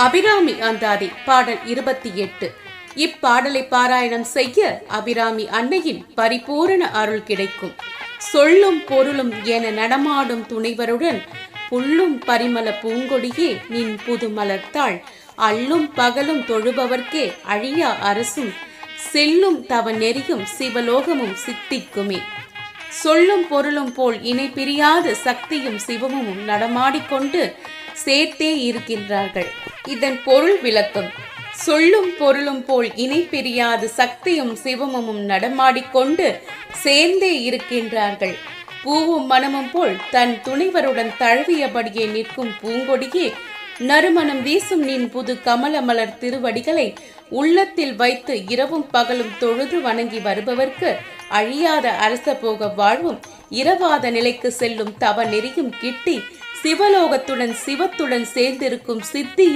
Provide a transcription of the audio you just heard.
அபிராமி அந்தாதி பாடல் 28. இப்பாடலை பாராயணம் செய்ய அபிராமி அன்னையின் பரிபூரண அருள் கிடைக்கும். சொல்லும் பொருளும் என நடமாடும் துணைவருடன் புல்லும் பரிமள பூங்கொடியே நின் புது மலர்த்தாள் அல்லும் பகலும் தொழுபவர்க்கே அழியா அரசும் செல்லும் தவ நெறியும் சிவலோகமும் சித்திக்குமே. சொல்லும் பொருளும் போல் இணை பிரியாத சக்தியும் சிவமும் நடமாடிக்கொண்டு சேர்த்தே இருக்கின்றார்கள். இதன் பொருள் விளக்கம்: சொல்லும் பொருளும் போல் இணை பிரியாத சக்தியும் சிவமும் நடமாடிக்கொண்டு சேர்ந்தே இருக்கின்றார்கள். பூவும் மனமும் போல் தன் துணைவருடன் தழுவியபடியே நிற்கும் பூங்கொடியே, நறுமணம் வீசும் நின் புது கமல மலர் திருவடிகளை உள்ளத்தில் வைத்து இரவும் பகலும் தொழுது வணங்கி வருபவர்க்கு அழியாத அரச போக வாழ்வும் இரவாத நிலைக்கு செல்லும் தவ நெறியும் கிட்டி சிவலோகத்துடன் சிவத்துடன் சேர்ந்திருக்கும் சித்தி